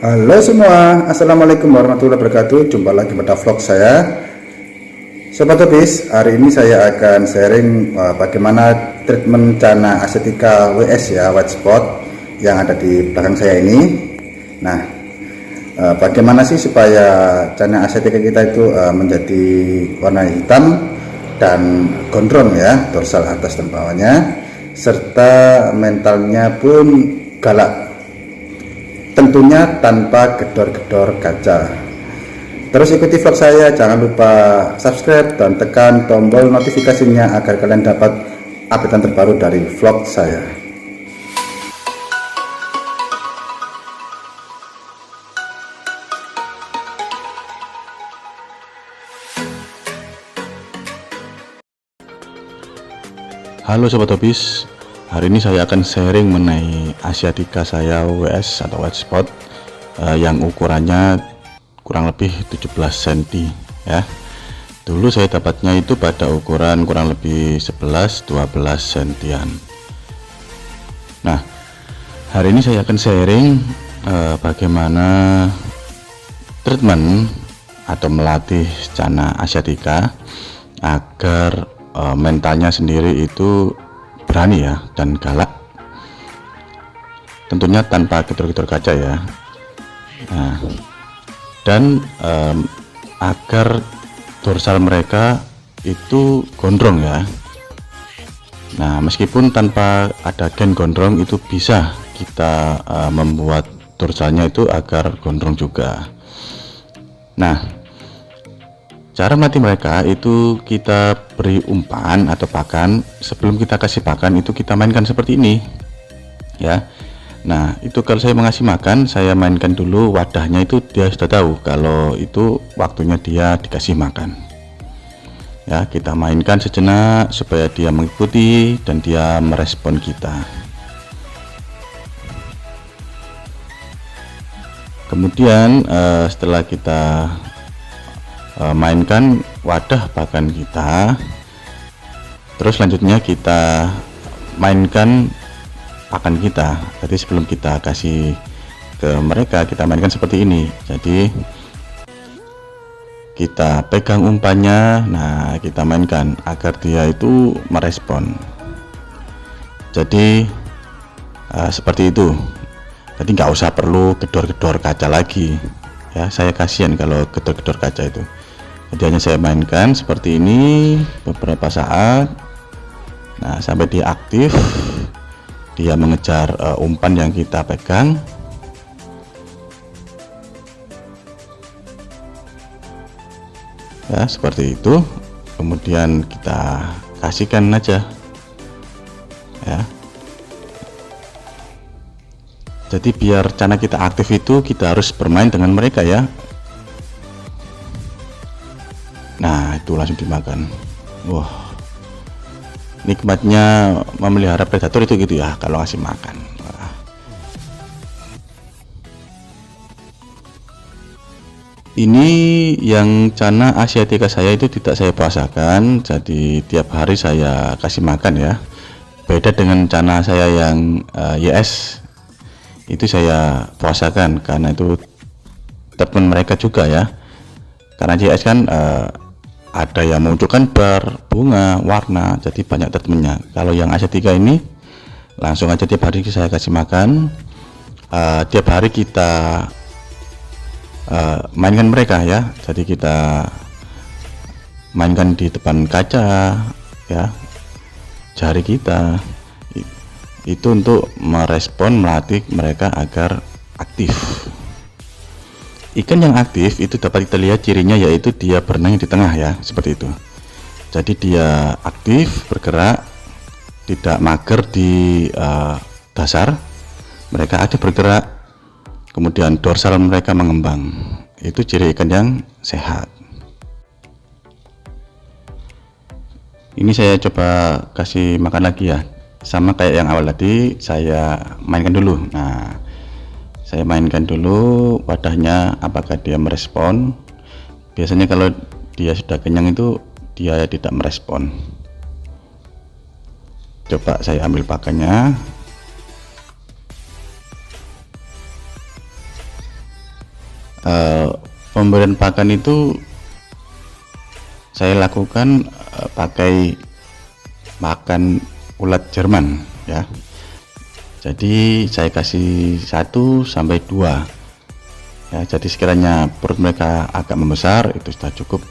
Halo semua, Assalamualaikum warahmatullahi wabarakatuh. Jumpa lagi pada vlog saya, Sobat Topis. Hari ini saya akan sharing bagaimana treatment cana Asiatica WS ya, white spot yang ada di belakang saya ini. Nah, bagaimana sih supaya cana Asiatica kita itu menjadi warna hitam dan gondrong ya, dorsal atas dan bawahnya, serta mentalnya pun galak, tentunya tanpa gedor-gedor kaca. Terus ikuti vlog saya, jangan lupa subscribe dan tekan tombol notifikasinya agar kalian dapat update terbaru dari vlog saya. Halo Sobat Topis, hari ini saya akan sharing mengenai Asiatica saya WS atau white spot yang ukurannya kurang lebih 17 cm ya. Dulu saya dapatnya itu pada ukuran kurang lebih 11-12 cm. Nah, hari ini saya akan sharing bagaimana treatment atau melatih cana Asiatica agar mentalnya sendiri itu berani ya dan galak, tentunya tanpa gedor-gedor kaca ya. Nah, dan agar dorsal mereka itu gondrong ya. Nah, meskipun tanpa ada gen gondrong itu bisa kita membuat dorsalnya itu agar gondrong juga. Nah, cara melatih mereka itu kita beri umpan atau pakan. Sebelum kita kasih pakan itu kita mainkan seperti ini ya. Nah, itu kalau saya mengasih makan, saya mainkan dulu wadahnya, itu dia sudah tahu kalau itu waktunya dia dikasih makan ya. Kita mainkan sejenak supaya dia mengikuti dan dia merespon kita. Kemudian setelah kita mainkan wadah pakan kita, terus selanjutnya kita mainkan pakan kita. Jadi sebelum kita kasih ke mereka, kita mainkan seperti ini. Jadi kita pegang umpannya, nah kita mainkan agar dia itu merespon. Jadi seperti itu. Jadi nggak usah perlu gedor-gedor kaca lagi ya. Saya kasihan kalau gedor-gedor kaca itu. Jadi hanya saya mainkan seperti ini beberapa saat. Nah, sampai dia aktif, dia mengejar umpan yang kita pegang. Ya, seperti itu. Kemudian kita kasihkan aja ya. Jadi biar cana kita aktif itu kita harus bermain dengan mereka ya. Nah, itu langsung dimakan. Wah, nikmatnya memelihara predator itu gitu ya, kalau ngasih makan. Wah. Ini yang cana Asiatica saya itu tidak saya puasakan, jadi tiap hari saya kasih makan ya. Beda dengan cana saya yang YS, itu saya puasakan karena itu treatment mereka juga ya. Karena JS kan ada yang menunjukkan bunga, warna, jadi banyak treatmentnya. Kalau yang Asiatica ini langsung aja tiap hari saya kasih makan. Tiap hari kita mainkan mereka ya. Jadi kita mainkan di depan kaca ya, jari kita itu untuk merespon, melatih mereka agar aktif. Ikan yang aktif itu dapat kita lihat cirinya, yaitu dia berenang di tengah ya, seperti itu. Jadi dia aktif, bergerak, tidak mager di dasar. Mereka aktif bergerak, kemudian dorsal mereka mengembang. Itu ciri ikan yang sehat. Ini saya coba kasih makan lagi ya, sama kayak yang awal tadi, saya mainkan dulu. Nah, saya mainkan dulu wadahnya, apakah dia merespon. Biasanya kalau dia sudah kenyang itu dia tidak merespon. Coba saya ambil pakannya. pemberian pakan itu saya lakukan pakai pakan ulat Jerman ya. Jadi saya kasih 1 sampai 2 ya, jadi sekiranya perut mereka agak membesar itu sudah cukup.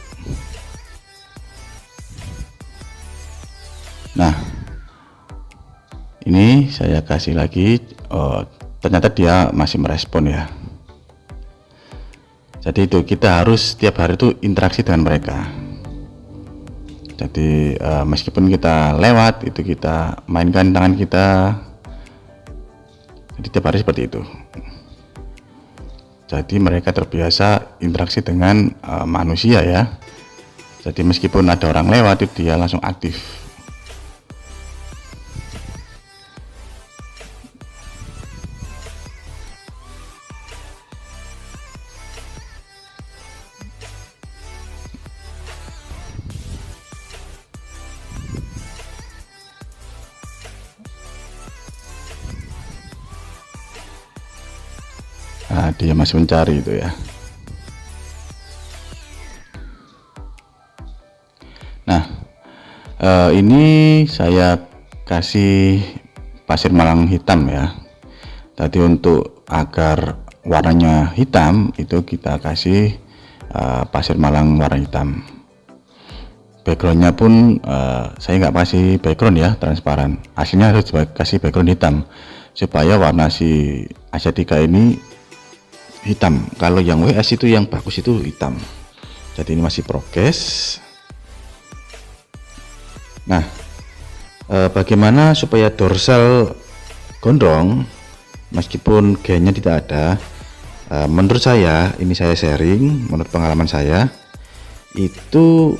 Nah, ini saya kasih lagi, ternyata dia masih merespon ya. Jadi itu kita harus setiap hari itu interaksi dengan mereka. Jadi meskipun kita lewat itu kita mainkan tangan kita, jadi tiap hari seperti itu. Jadi mereka terbiasa interaksi dengan manusia ya. Jadi meskipun ada orang lewat itu dia langsung aktif. Nah, dia masih mencari itu ya. Nah, ini saya kasih pasir malang hitam ya. Tadi untuk agar warnanya hitam itu kita kasih pasir malang warna hitam. Backgroundnya pun saya nggak kasih background ya, transparan. Aslinya harus kasih background hitam supaya warna si Asiatica ini hitam. Kalau yang WS itu yang bagus itu hitam. Jadi ini masih progres. Nah, bagaimana supaya dorsal gondrong meskipun gennya tidak ada? Menurut saya, ini saya sharing, menurut pengalaman saya, itu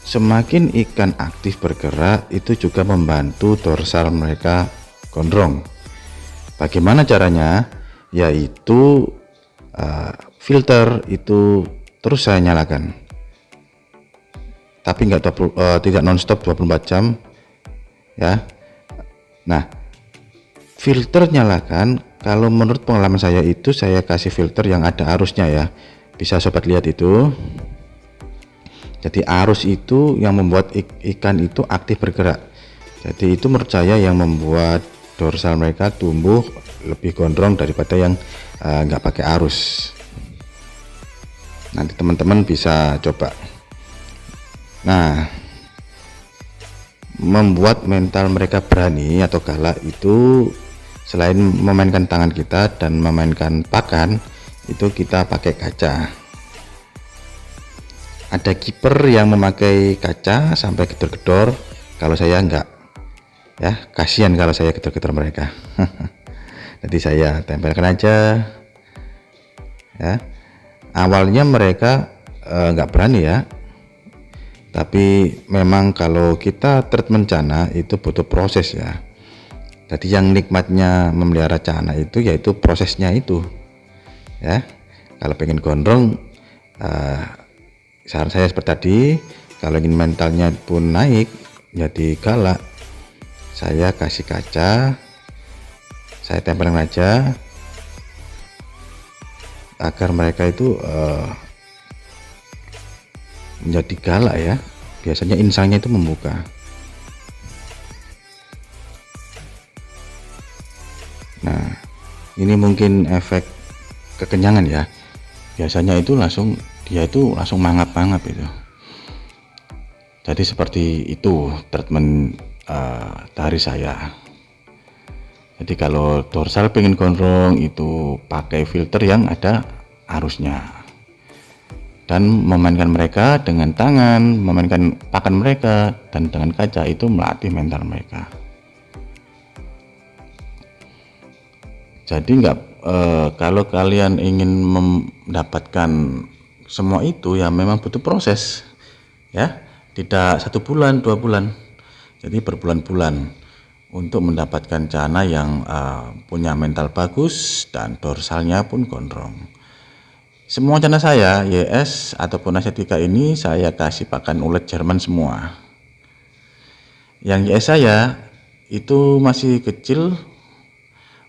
semakin ikan aktif bergerak itu juga membantu dorsal mereka gondrong. Bagaimana caranya? Yaitu filter itu terus saya nyalakan, tapi tidak nonstop 24 jam ya. Nah, filter nyalakan, kalau menurut pengalaman saya itu saya kasih filter yang ada arusnya ya, bisa sobat lihat itu. Jadi arus itu yang membuat ikan itu aktif bergerak. Jadi itu menurut saya yang membuat dorsal mereka tumbuh lebih gondrong daripada yang nggak pakai arus. Nanti teman-teman bisa coba. Nah, membuat mental mereka berani atau galak itu selain memainkan tangan kita dan memainkan pakan, itu kita pakai kaca. Ada kiper yang memakai kaca sampai gedor-gedor, kalau saya enggak ya, kasihan kalau saya gedor-gedor mereka. Jadi saya tempelkan aja ya. Awalnya mereka nggak berani ya, tapi memang kalau kita treatment cana itu butuh proses ya. Jadi yang nikmatnya memelihara cana itu yaitu prosesnya itu ya. Kalau pengen gondrong, saran saya seperti tadi, kalau ingin mentalnya pun naik jadi galak, saya kasih kaca, saya tempelkan aja agar mereka itu menjadi galak ya. Biasanya insangnya itu membuka. Nah, ini mungkin efek kekenyangan ya. Biasanya itu dia itu langsung mangap-mangap itu. Jadi seperti itu treatment dari saya. Jadi kalau dorsal pengen gondrong itu pakai filter yang ada arusnya, dan memainkan mereka dengan tangan, memainkan pakan mereka dan dengan kaca, itu melatih mental mereka. Jadi kalau kalian ingin mendapatkan semua itu ya memang butuh proses ya, tidak 1 bulan 2 bulan, jadi berbulan-bulan untuk mendapatkan cana yang punya mental bagus dan dorsalnya pun gondrong. Semua cana saya YS ataupun Asiatica ini saya kasih pakan ulet Jerman semua. Yang YS saya itu masih kecil,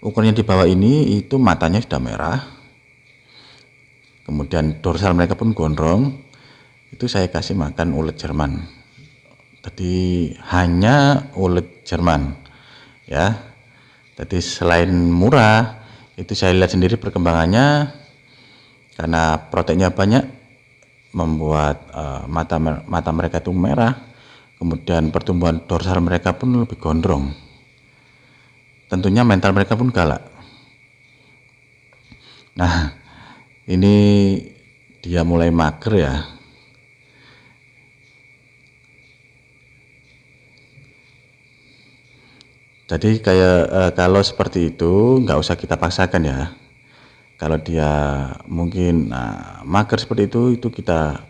ukurannya di bawah ini, itu matanya sudah merah, kemudian dorsal mereka pun gondrong, itu saya kasih makan ulet Jerman. Jadi hanya ulet Jerman ya. Jadi selain murah, itu saya lihat sendiri perkembangannya, karena proteinnya banyak, membuat mata mereka itu merah, kemudian pertumbuhan dorsal mereka pun lebih gondrong. Tentunya mental mereka pun galak. Nah, ini dia mulai mager ya. Jadi kayak kalau seperti itu nggak usah kita paksakan ya. Kalau dia mungkin mager seperti itu kita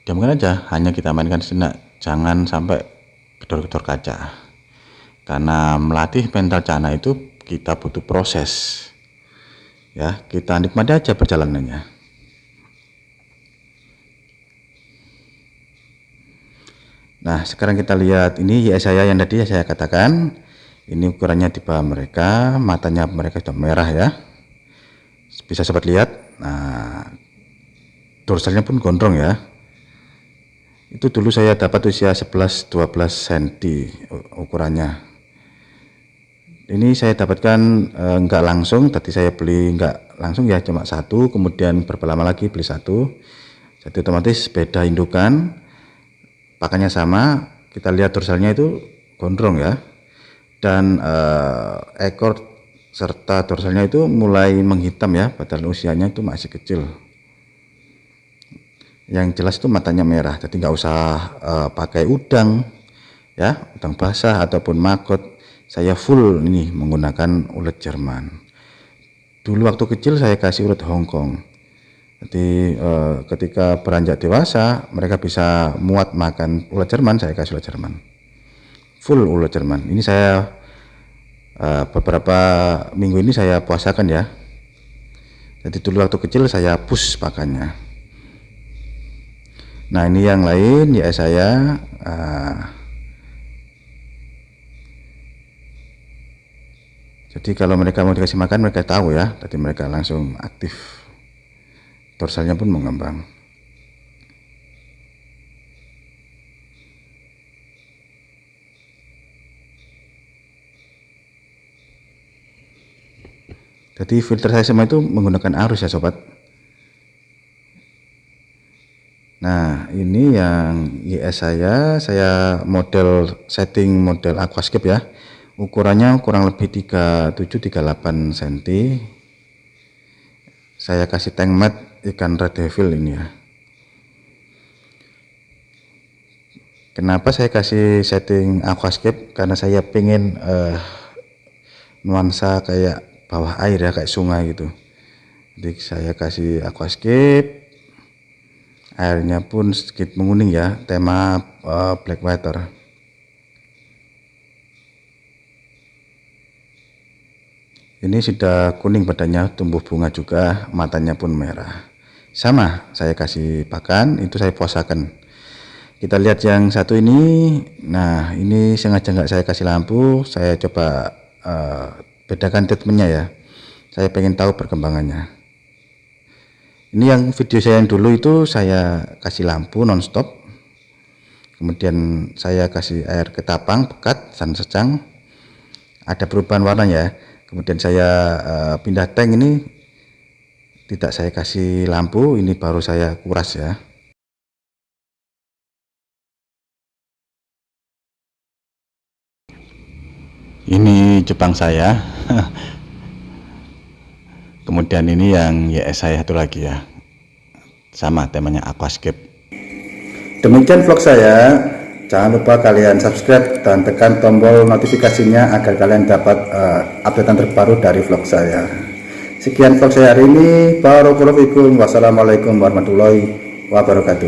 diamkan aja, hanya kita mainkan sejenak, jangan sampai gedor-gedor kaca. Karena melatih mental cana itu kita butuh proses. Ya, kita nikmati aja perjalanannya. Nah, sekarang kita lihat ini YS saya yang tadi saya katakan. Ini ukurannya di bawah mereka, matanya mereka sudah merah ya. Bisa sobat lihat. Nah, dorsalnya pun gondrong ya. Itu dulu saya dapat usia 11-12 cm ukurannya. Ini saya dapatkan enggak langsung, tadi saya beli enggak langsung ya, cuma satu, kemudian berapa lama lagi beli satu. Jadi otomatis beda indukan, pakannya sama. Kita lihat dorsalnya itu gondrong ya. Dan ekor serta dorsalnya itu mulai menghitam ya, padahal usianya itu masih kecil. Yang jelas itu matanya merah, jadi nggak usah pakai udang ya, udang basah ataupun maggot. Saya full ini menggunakan ulet Jerman. Dulu waktu kecil saya kasih ulet Hongkong. Jadi ketika beranjak dewasa mereka bisa muat makan ulet Jerman, saya kasih ulet Jerman. Full ulet Jerman. Ini saya beberapa minggu ini saya puasakan ya. Jadi dulu waktu kecil saya push pakannya. Nah, ini yang lain ya saya jadi kalau mereka mau dikasih makan mereka tahu ya, jadi mereka langsung aktif, dorsalnya pun mengembang. Jadi filter saya semua itu menggunakan arus ya sobat. Nah, ini yang YS saya model setting model aquascape ya. Ukurannya kurang lebih 37-38 cm. Saya kasih tank mat ikan red devil ini ya. Kenapa saya kasih setting aquascape? Karena saya pengen nuansa kayak bawah air ya, kayak sungai gitu. Jadi saya kasih aquascape, airnya pun sedikit menguning ya, tema black water. Ini sudah kuning badannya, tumbuh bunga juga, matanya pun merah. Sama saya kasih pakan, itu saya puasakan. Kita lihat yang satu ini. Nah, ini sengaja nggak saya kasih lampu, saya coba bedakan treatmentnya ya. Saya pengen tahu perkembangannya. Ini yang video saya yang dulu itu saya kasih lampu nonstop, kemudian saya kasih air ketapang pekat dan secang, ada perubahan warnanya. Kemudian saya pindah tank, ini tidak saya kasih lampu, ini baru saya kuras ya. Ini Jepang saya. Kemudian ini yang YS saya satu lagi ya, sama temanya aquascape. Demikian vlog saya. Jangan lupa kalian subscribe dan tekan tombol notifikasinya agar kalian dapat updatean terbaru dari vlog saya. Sekian vlog saya hari ini. Barakallahu fikum. Wassalamualaikum warahmatullahi wabarakatuh.